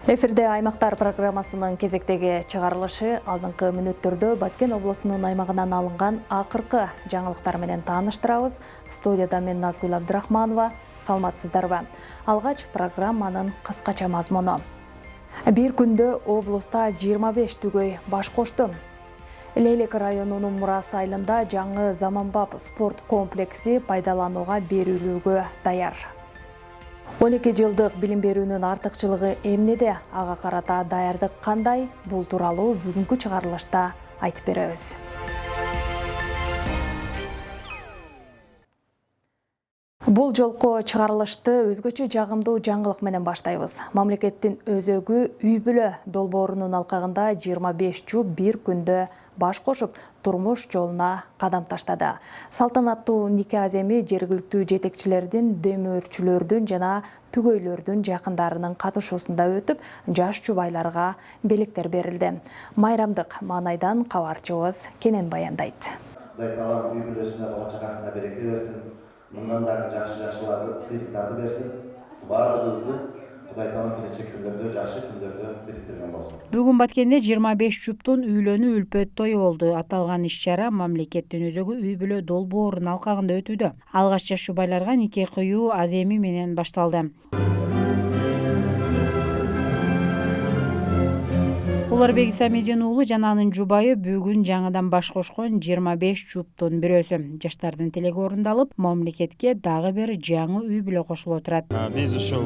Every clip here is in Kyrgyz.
Эфирде аймактар программасынын кезектеги чыгарылышы алдыңкы мүнөттөрдө Баткен облусунун аймагынан алынган акыркы жаңылыктар менен тааныштырабыз. Студияда мен Назгүл Абдрахманова. Саламатсыздарбы? Алгач программанын кыскача мазмуну. Бир күндө облуста 25 түгөй баш кошту. Лейлек районунун Мурас айылында жаңы заманбап спорт комплекси пайдаланууга берилүүгө даяр. 12 жылдык билим берүүнүн артыкчылыгы эмнеде, ага карата даярдык кандай? Бул тууралуу бүгүнкү чыгарылышта айтып беребиз. Бул жолку чыгарылышты өзгөчө жагымдуу жаңылык менен баштайбыз. Мамлекеттин өзөгү үй-бүлө долбоорунун алкагында 25 жуп бир күндө баш кошуп, турмуш жолуна кадам таштады. Салтанаттуу нике аземи жергиликтүү жетекчилердин, демөөрчүлөрдүн жана түгөйлөрдүн жакындарынын катышуусунда өтүп, жаш жубайларга белектер берилди. Майрамдык маанайдан кабарчыбыз Кенен баяндайт. Кудай таалам үй-бүлөсүнө, бала-чакасына береке берсин. Мындан дагы жакшы-жакшыларды, сыйлыктарды берсин. Баардыгыбызды Кудай таалам келечек күндөрдө, жакшы күндөрдө бириктирген болсун. Бүгүн Баткенде 25 жуптун үйлөнүү үлпөт тою болду. Аталган иш-чара мамлекеттин өзөгү үй-бүлө долбоорунун алкагында өтүүдө. Алгач жаш жубайларга нике кыюу аземи менен башталды. Уларбек Исамедин уулу жана анын жубайы бүгүн жаңыдан баш кошкон 25 жуптун бирөөсү. Жаштардын тилеги орундалып, мамлекетке дагы бир жаңы үй-бүлө кошулуп отурат. Биз ушул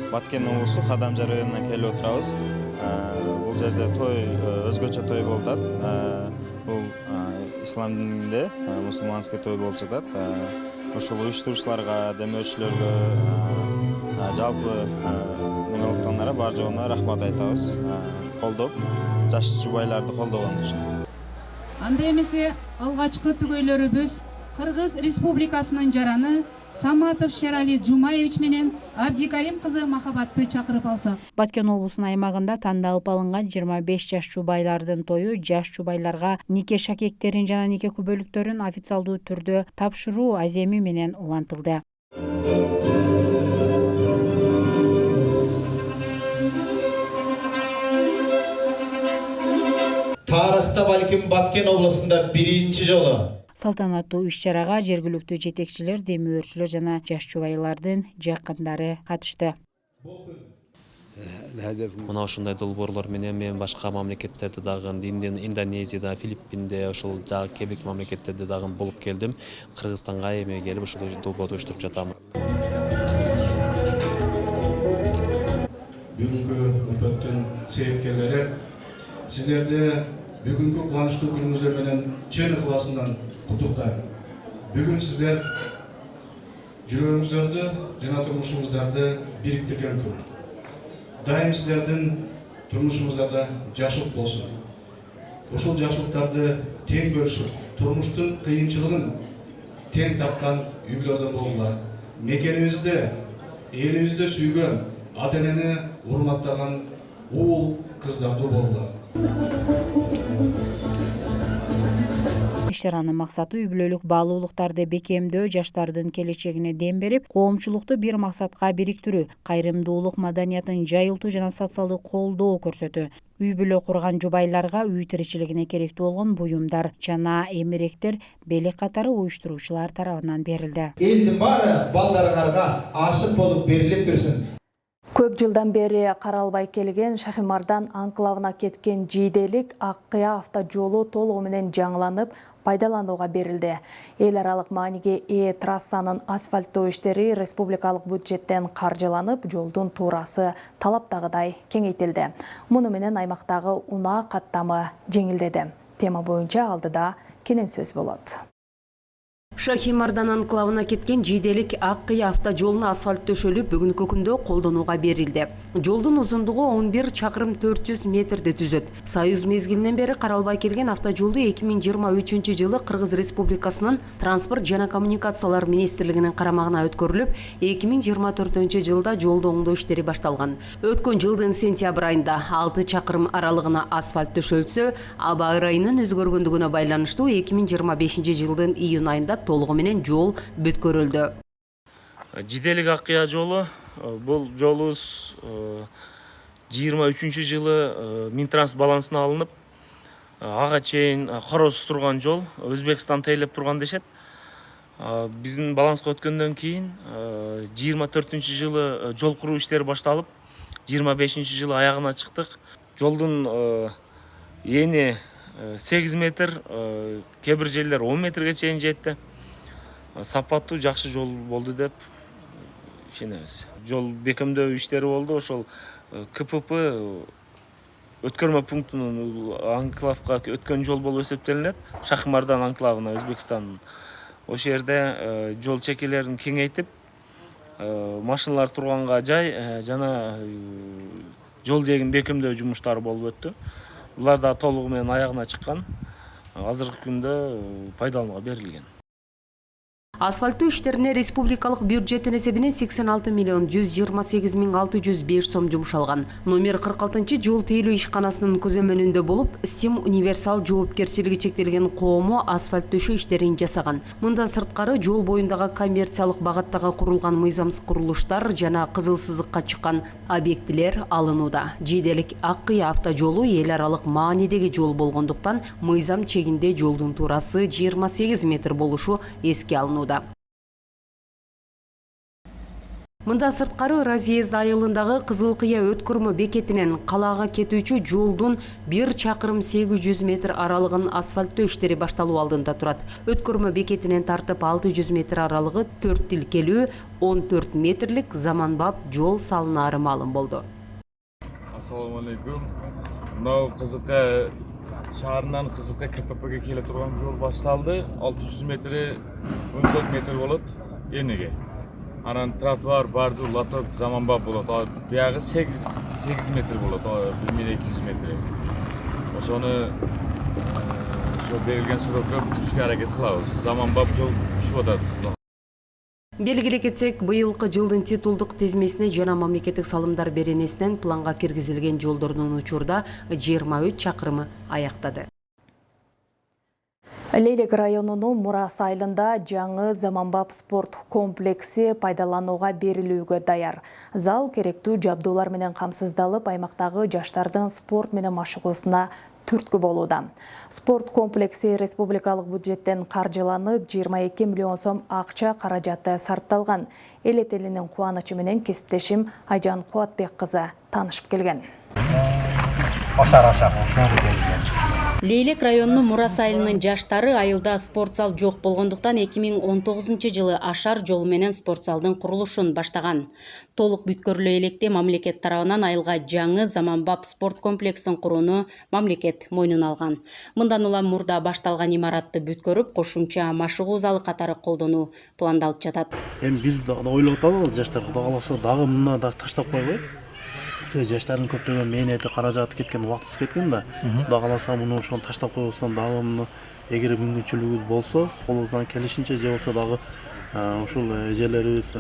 Баткен облусу Кадамжар районунан келип отурабыз. Бул жерде той өзгөчө той болуп атат. Бул ислам дининде мусулманский той болуп жатат. Ушул уюштуруучуларга, демөөрчүлөргө, жалпы немелыктандарга бар жоона рахмат айтабыз. Колдоп, жаш жубайларды колдогон үчүн. Анда эмесе алгачкы түгөйлөрүбүз Кыргыз Республикасынын жараны Саматов Шерали Жумаевич менен Абдикарим кызы Махабатты чакырып алсак. Баткен облусунун аймагында тандалып алынган 25 жаш жубайлардын тою жаш жубайларга нике шакектерин жана нике күбөлүктөрүн официалдуу түрдө тапшыруу аземи менен улантылды. Тарыхта балким Баткен облусунда биринчи жолу. Салтанаттуу иш-чарага жергиликтүү жетекчилер, демөөрчүлөр жана жаш жубайлардын жакындары катышты. Мына ушундай долбоорлор менен мен башка мамлекеттерде дагы Индонезияда, Филиппинде, ошол жагы кебек мамлекеттерде дагы болуп келдим. Кыргызстанга эми келип ушул долбоорду уюштуруп жатам. Бүгүнкү үлпөттүн себепкерлери сиздерди бүгүнкү кубанычтуу күнүңүздөр менен чын ыхласымдан куттуктайм. Бүгүн сиздер жүрөгүңүздөрдү жана турмушуңуздарды бириктирген күн. Дайым сиздердин турмушуңуздарда жакшылык болсун. Ушул жакшылыктарды тең бөлүшүп, турмуштун кыйынчылыгын тең тарткан үй-бүлөлөрдөн болуңар. Мекенибизде, элибизде сүйгөн, ата-энени урматтаган уул кыздарды болуңар. Иш-чаранын максаты үй-бүлөлүк баалуулуктарды бекемдөө, жаштардын келечегине дем берип, коомчулукту бир максатка бириктирүү, кайрымдуулук маданиятын жайылтуу жана социалдык колдоо көрсөтүү. Үй-бүлө курган жубайларга үй тиричилигине керектүү болгон буюмдар жана эмеректер белек катары уюштуруучулар тарабынан берилди. Элдин баары балдарыңарга ашык болуп берилип турсун. Көп жылдан бери каралбай келген Шахимардан анклавына кеткен жийделик Ак-Кыя автожолу толугу менен жаңыланып, пайдаланууга берилди. Эл аралык мааниге ээ трассанын асфальттоо иштери республикалык бюджеттен каржыланып, жолдун туурасы талаптагыдай кеңейтилди. Муну менен аймактагы унаа каттамы жеңилдеди. Тема боюнча алдыда кенен сөз болот. Шахимардан анклавына кеткен жийделик Ак-Кыя автожолуна асфальт төшөлүп, бүгүнкү күндө колдонууга берилди. Жолдун узундугу 11 чакырым 400 метрди түзөт. Союз мезгилинен бери каралбай келген автожолду 2023 жылы Кыргыз Республикасынын транспорт жана коммуникациялар министрлигинин карамагына өткөрүлүп, 2024 жылда жолду оңдоо иштери башталган. Өткөн жылдын сентябрь айында 6 чакырым аралыгына асфальт төшөлсө, аба ырайынын өзгөргөндүгүнө байланыштуу 2025 жылдын июнь айында толугу менен жол бүткөрүлдү. Жийделик Ак-Кыя жолу бул жолубуз 23-жылы Минтранс балансына алынып, ага чейин кароосуз турган жол Өзбекстан тейлеп турган дешет. Биздин баланска өткөндөн кийин 24-жылы жол куруу иштери башталып, 25-жылы аягына чыктык. Жолдун ени 8 метр, кээ бир жерлер 10 метрге чейин жетти. Сапаттуу, жакшы жол болду деп ишенебиз. Жол бекемдөө иштери болду. Ошол КПП өткөрмө пунктунун анклавга өткөн жол болуп эсептелинет. Шахимардан анклавына Өзбекстандын. Ошол жерде жол чекелерин кеңейтип, машиналар турганга жай жана жол жээгин бекемдөө жумуштары болуп өттү. Булар да толугу менен аягына чыккан. Азыркы күндө пайдаланууга берилген. Асфальттуу иштерине республикалык бюджеттин эсебинен 86 миллион 128 миң 605 сом жумшалган. Номер 46 жол тейлөө ишканасынын көзөмөлүндө болуп, STEAM универсал жоопкерчилиги чектелген коому асфальт төшөө иштерин жасаган. Мындан сырткары жол боюндагы коммерциялык багаттагы курулган мыйзамсыз курулуштар жана кызыл сызыкка чыккан объектилер алынууда. Жиделик Ак-Кыя автожолу эл аралык маанидеги жол болгондуктан мыйзам чегинде жолдун туурасы 28 метр болушу эске алынууда. Мындан сырткары Разъезд айылындагы Кызыл-Кыя өткөрмө бекетинен калаага кетүүчү жолдун 1 чакырым 800 метр аралыгын асфальттоо иштери башталуу алдында турат. Өткөрмө бекетинен тартып 600 метр аралыгы 4 тилкелүү 14 метрлик заманбап жол салынары маалым болду. Ассаламу алейкум. Мынау Кызылкая шаарынан Кызылкая КППге келе турган жол башталды. 600 метри 14 метр болот эниге. Анан тротуар, бордюр, лоток заманбап болот. Биягы 8 метр болот, 1200 метр. Ошону берилген срокко бүтүрүшкө аракет кылабыз. Заманбап жол ушуп атат. Белгилей кетсек, быйылкы жылдын титулдук тизмесине жана мамлекеттик салымдар беренесинен планга киргизилген жолдордун учурда 23 чакырымы аяктады. Лейлек районунун Мурас айылында жаңы заманбап спорт комплекси пайдаланууга берилүүгө даяр. Зал керектүү жабдуулар менен камсыздалып, аймактагы жаштардын спорт менен машыгуусуна түрткү болууда. Спорт комплекси республикалык бюджеттен каржыланып, 22 миллион сом акча каражаты сарпталган. Эл элинин кубанычы менен кесиптешим Айжан Кубатбек кызы таанышып келген. Лейлек районунун Мурас айылынын жаштары айылда спортзал жок болгондуктан 2019 жылы Ашар жолу менен спортзалдын курулушун баштаган. Толук бүткөрүлө электе мамлекет тарабынан айылга жаңы заманбап спорт комплексин курууну мамлекет мойнуна алган. Мындан улам мурда башталган имаратты бүткөрүп, кошумча машыгуу залы катары колдонуу пландалып жатат. Биз да ойлоп атабыз, жаштар Кудай кааласа дагы мына да таштап койбой. Жаштардын көптөгөн мээнети каражаты кеткен, убактысыз кеткен да. Кудай кааласа муну ошону таштап койбостон дагы муну эгер мүмкүнчүлүгүбүз болсо, колубуздан келишинче же болсо дагы ушул эжелерибиз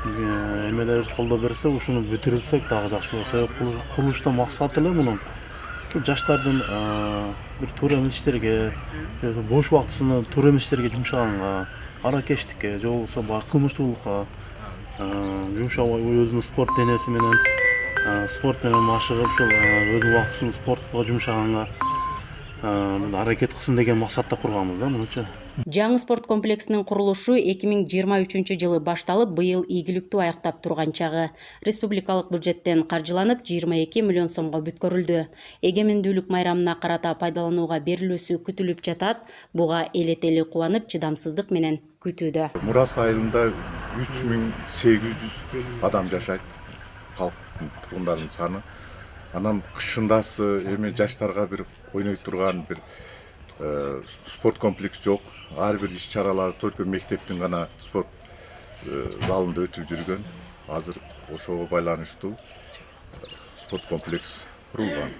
эмелер колдоп берсе, ушуну бүтүрүпсөк дагы жакшы болот. Курулуштун максаты эле мунун ушул жаштардын бир туура эмес иштерге, бош убактысын туура эмес иштерге жумшаганга, аракечтикке же болбосо баягы кылмыштуулукка жумшабай өзүнүн спорт денеси менен спорт менен машыгып, ушул өзүнүн убактысын спортко жумшаганга аракет кылсын деген максатта курганбыз да мунучу. Жаңы спорт комплексинин курулушу 2023 жылы башталып, быйыл ийгиликтүү аяктап турган чагы. Республикалык бюджеттен каржыланып, 22 миллион сомго бүткөрүлдү. Эгемендүүлүк майрамына карата пайдаланууга берилүүсү күтүлүп жатат. Буга эл эли кубанып, чыдамсыздык менен күтүүдө. Мурас айылында 3800 адам жашайт. Халктын тургундардын саны. Анан кышындасы эми жаштарга бир ойной турган бир спорт комплекс жок. Ар бир иш-чаралар только мектептин гана спорт залында өтүп жүргөн. Азыр ошого байланыштуу спорт комплекс курулган.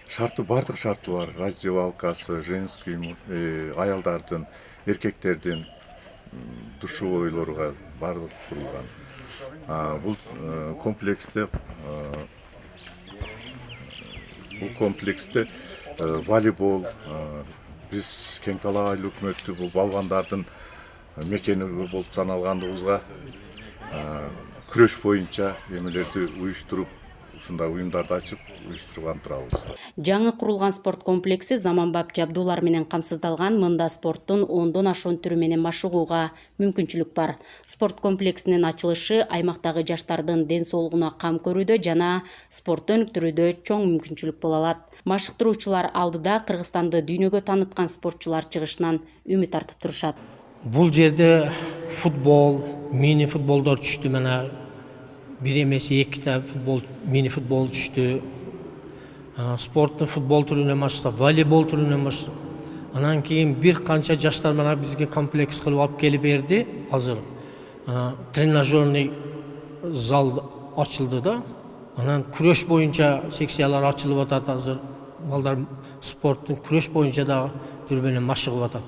Шарты бардык шарты бар. Раздевалкасы, женский, аялдардын, эркектердин душевойлорго бардык курулган. Бул комплексте волейбол, биз Кең Талак айыл өкмөтү бул балбандардын мекени болуп саналгандыгыбызга күрөш боюнча эмелерди уюштуруп, ушундай уюмдарды ачып уюштурган турабыз. Жаңы курулган спорт комплекси заманбап жабдуулар менен камсыздалган, мында спорттун 10дон ашуун түрү менен машыгууга мүмкүнчүлүк бар. Спорт комплексинин ачылышы аймактагы жаштардын ден соолугуна кам көрүүдө жана спортто өнүктүрүүдө чоң мүмкүнчүлүк боло алат. Машыктыруучулар алдыда Кыргызстанды дүйнөгө тааныткан спортчулар чыгышынан үмүт артып турушат. Бул жерде футбол, мини футболдор түштү, мына бир эмес эките мини футбол түштү. Спорттун футбол түрүнөн баштап, волейбол түрүнөн баштап. Анан кийин бир канча жаштар мына бизге комплекс кылып алып келип берди. Азыр тренажерный зал ачылды да. Анан күрөш боюнча секциялар ачылып атат азыр. Балдар спорттун күрөш боюнча да түр менен машыгып атат.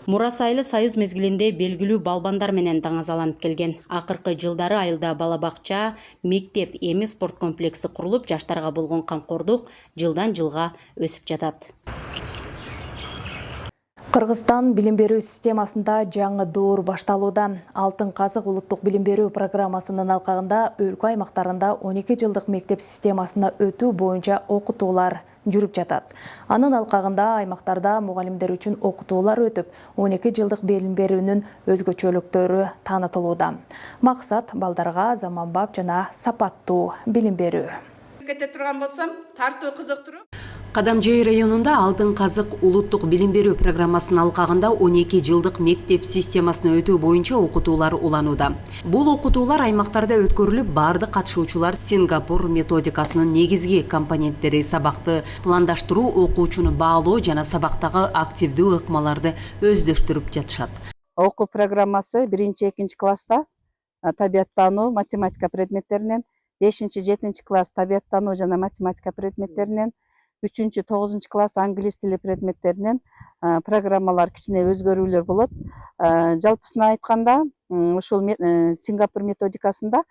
Мурас айылы союз мезгилинде белгилүү балбандар менен таңазаланып келген. Акыркы жылдары айылда бала бакча, мектеп, эми спорт комплекси курулуп, жаштарга болгон камкордук жылдан жылга өсүп жатат. Кыргызстан билим берүү системасында жаңы доор башталууда. Алтын казык улуттук билим берүү программасынын алкагында өлкө аймактарында 12 жылдык мектеп системасына өтүү боюнча окутуулар жүрүп жатат. Анын алкагында аймактарда мугалимдер үчүн окутуулар өтүп, 12 жылдык билим берүүнүн өзгөчөлүктөрү таанытылууда. Максат балдарга заманбап жана сапаттуу билим берүү. Кете турган болсом, тартуу кызыктыруу. Кадамжай районунда Алтын казык улуттук билим берүү программасынын алкагында 12 жылдык мектеп системасына өтүү боюнча окутуулар уланууда. Бул окутуулар аймактарда өткөрүлүп, бардык катышуучулар Сингапур методикасынын негизги компоненттери сабакты пландаштыруу, окуучуну баалоо жана сабактагы активдүү ыкмаларды өздөштүрүп жатышат. Окуу программасы 1-2 класста табияттануу, математика предметтеринен, 5-7 класс табияттануу жана математика предметтеринен, 3-9 класс англис тили предметтеринен программалар кичине өзгөрүүлөр болот. Жалпысына айтканда, ушул Сингапур методикасында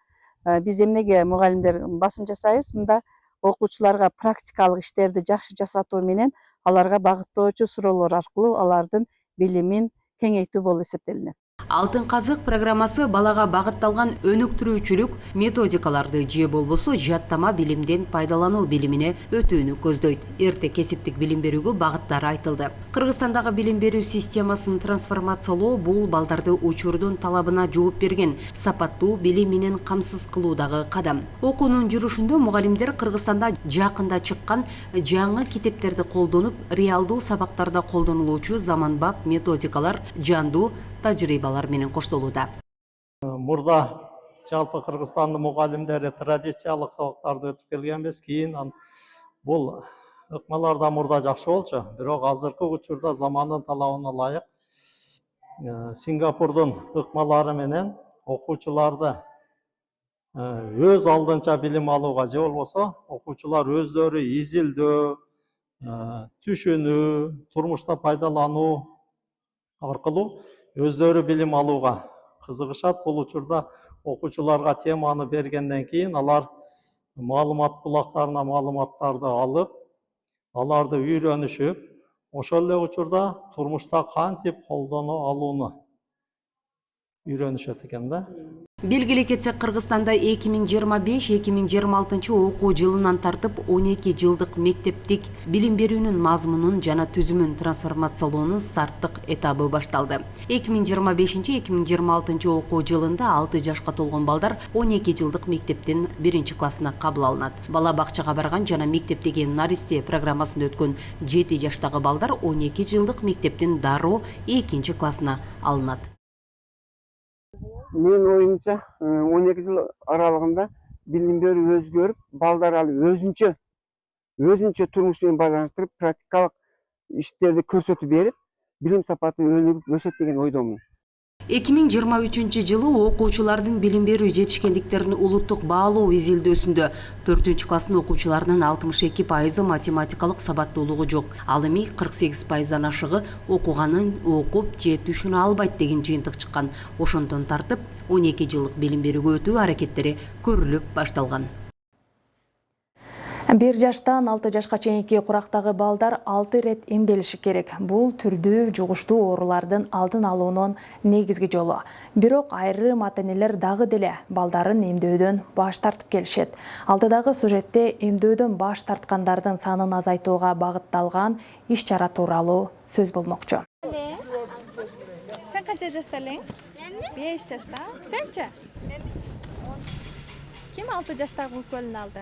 биз эмнеге мугалимдер басым жасайбыз, мында окуучуларга практикалык иштерди жакшы жасатуу менен аларга багыттоочу суроолор аркылуу алардын билимин кеңейтүү болуп эсептелинет. Алтын казык программасы балага багытталган өнүктүрүүчүлүк методикаларды же болбосо жаттама билимден пайдалануу билимине өтүүнү көздөйт. Эрте кесиптик билим берүүгө багыттары айтылды. Кыргызстандагы билим берүү системасын трансформациялоо бул балдарды учурдун талабына жооп берген сапаттуу билим менен камсыз кылуудагы кадам. Окуунун жүрүшүндө мугалимдер Кыргызстанда жакында чыккан жаңы китептерди колдонуп, реалдуу сабактарда колдонулуучу заманбап методикалар, жандуу тажрыйбалар менен коштолууда. Мурда жалпы Кыргызстандын мугалимдери традициялык сабактарды өтүп келгенбиз, кийин бул ыкмаларда мурда жакшы болчу, бирок азыркы учурда замандын талабына ылайык Сингапурдун ыкмалары менен окуучуларды өз алдынча билим алууга же болбосо окуучулар өздөрү изилдөө, түшүнүү, турмушта пайдалануу аркылуу өздөрү билим алууга кызыгышат. Бул учурда окуучуларга теманы бергенден кийин алар маалымат булактарына маалыматтарды алып, аларды үйрөнүшүп, ошол эле учурда турмушта кантип колдоно алууну үйрөнүшөт экен да. Белгилей кетсек, Кыргызстанда 2025-2026 окуу жылынан тартып 12 жылдык мектептик билим берүүнүн мазмунун жана түзүмүн трансформациялоонун старттык этабы башталды. 2025-2026 окуу жылында 6 жашка толгон балдар 12 жылдык мектептин 1-классына кабыл алынат. Бала бакчага барган жана мектептеги наристе программасында өткөн 7 жаштагы балдар 12 жылдык мектептин дароо 2-классына алынат. Мен оюмча 12 жыл аралыгында билим берүү өзгөрүп, балдар ал өзүнчө турмуш менен байланыштырып, практикалык иштерди көрсөтүп берип, билим сапаты өнүгүп өсөт деген ойдомун. 2023 жылы окуучулардын билим берүү жетишкендиктерин улуттук баалоо изилдөөсүндө 4-класстын окуучуларынын 62% математикалык сабаттуулугу жок. Ал эми 48%дан ашыгы окуганын окуп же түшүнө албайт деген жыйынтык чыккан. Ошондон тартып 12 жылдык билим берүүгө өтүү аракеттери көрүлүп башталган. 1 жаштан 6 жашка чейинки курактагы балдар 6 рет эмделиши керек. Бул түрдүү жугуштуу оорулардын алдын алуунун негизги жолу. Бирок айрым ата-энелер дагы деле балдарын эмдөөдөн баш тартып келишет. Алдыдагы сюжетте эмдөөдөн баш тарткандардын санын азайтууга багытталган иш-чара тууралуу сөз болмокчу. Sen kaç yaştasın? 5 yaşta. Sençe? Kim 6 yaşta kölünü aldı?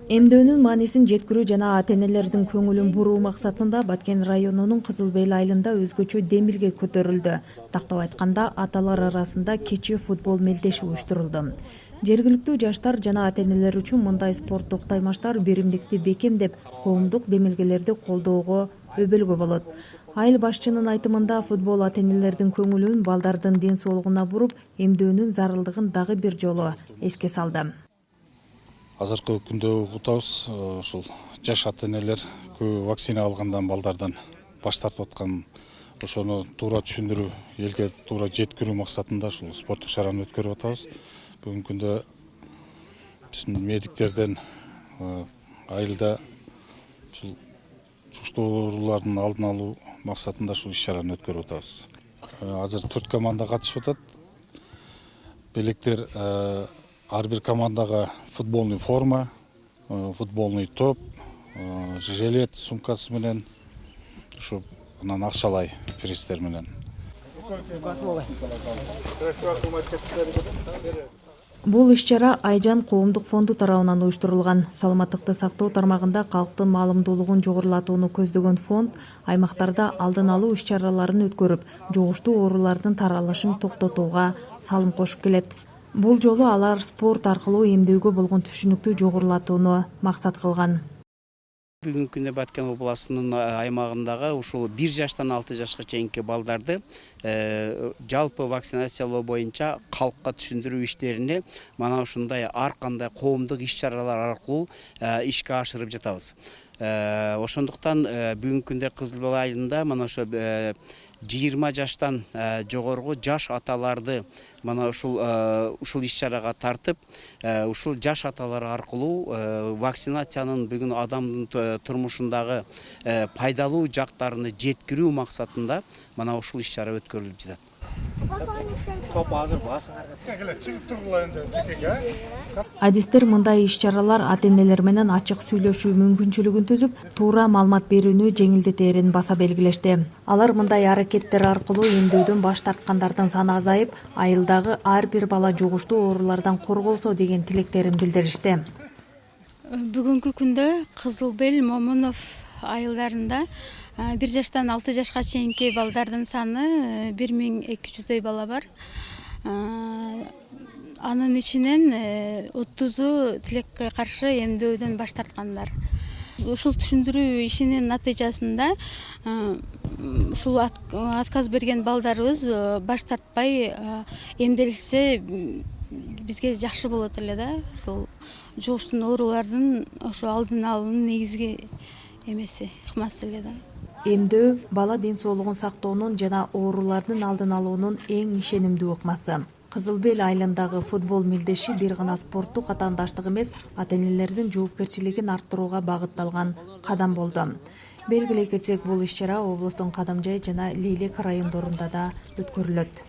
Эмдөөнүн маанисин жеткирүү жана ата-энелердин көңүлүн буруу максатында Баткен районунун Кызыл Бел айылында өзгөчө демилге көтөрүлдү. Тактап айтканда, аталар арасында кечээ футбол мелдеши уюштурулду. Жергиликтүү жаштар жана ата-энелер үчүн мындай спорттук таймаштар биримдикти бекемдеп, коомдук демилгелерди колдоого өбөлгө болот. Айыл башчынын айтымында футбол ата-энелердин көңүлүн балдардын ден соолугуна буруп, эмдөөнүн зарылдыгын дагы бир жолу эске салды. Азыркы күндө угутабыз, ушул жаш ата-энелер көбү вакцина алгандан балдардан баш тартып аткан, ошону туура түшүндүрүү, элге туура жеткирүү максатында ушул спорттук чараны өткөрүп атабыз. Бүгүнкү күндө биздин медиктерден айылда ушул жугуштуу оорулардын алдын алуу максатында ушул иш-чараны өткөрүп атабыз. Азыр 4 команда катышып атат. Белектер ар бир командага футболный форма, футболный топ, жилет сумкасы менен, ушу анан акчалай призтер менен. Бул иш-чара Айжан коомдук фонду тарабынан уюштурулган. Саламаттыкты сактоо тармагында калктын маалымдуулугун жогорулатууну көздөгөн фонд аймактарда алдын алуу иш-чараларын өткөрүп, жугуштуу оорулардын таралышын токтотууга салым кошуп келет. Бул жолу алар спорт аркылуу эмдөөгө болгон түшүнүктү жогорулатууну максат кылган. Бүгүнкү күндө Баткен областынын аймагындагы ушул 1 жаштан 6 жашка чейинки балдарды жалпы вакцинациялоо боюнча калкка түшүндүрүү иштерине мана ушундай ар кандай коомдук иш-чаралар аркылуу ишке ашырып жатабыз. Ошондуктан бүгүнкү күндө Кызыл Бел айылында мана ошо 20 жаштан жогорку жаш аталарды мана ушул иш-чарага тартып, ушул жаш аталар аркылуу вакцинациянын бүгүн адамдын турмушундагы пайдалуу жактарыны жеткирүү максатында мана ушул иш-чара өткөрүлүп жатат. Адистер мындай иш-чаралар ата-энелер менен ачык сүйлөшүү мүмкүнчүлүгүн түзүп, туура маалымат берүүнү жеңилдетерин баса белгилешти. Алар мындай аракеттер аркылуу эмдөөдөн баш тарткандардын саны азайып, айылдагы ар бир бала жугуштуу оорулардан корголсо деген тилектерин билдиришти. Бүгүнкү күндө Кызыл Бел, Момунов айылдарында 1 жаштан 6 жашка чейинки балдардын саны 1200 бала бар. Анын ичинен 30-у тилекке каршы эмдөөдөн баш тарткандар. Ушул түшүндүрүү ишинин натыйжасында ушул отказ берген балдарыбыз баш тартпай эмделсе бизге жакшы болот эле да. Ушул жугуштуу оорулардын ошо алдын алуунун негизги эмеси, ыкмасы эле да. Эмдөө бала ден соолугун сактоонун жана оорулардын алдын алуунун эң ишенимдүү ыкмасы. Кызыл Бел айылындагы футбол мелдеши бир гана спорттук атаандаштык эмес, ата-энелердин жоопкерчилигин арттырууга багытталган кадам болду. Белгилей кетсек, бул иш-чара облустун Кадамжай жана Лейлек райондорунда да өткөрүлөт.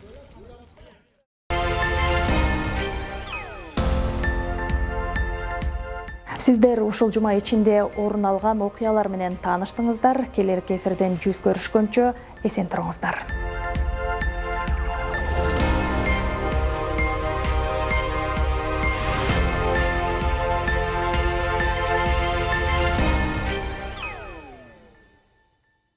Сиздер ушул жума ичинде орун алган окуялар менен тааныштыңыздар. Келерки эфирден жүз көрүшкөнчө эсен туруңуздар.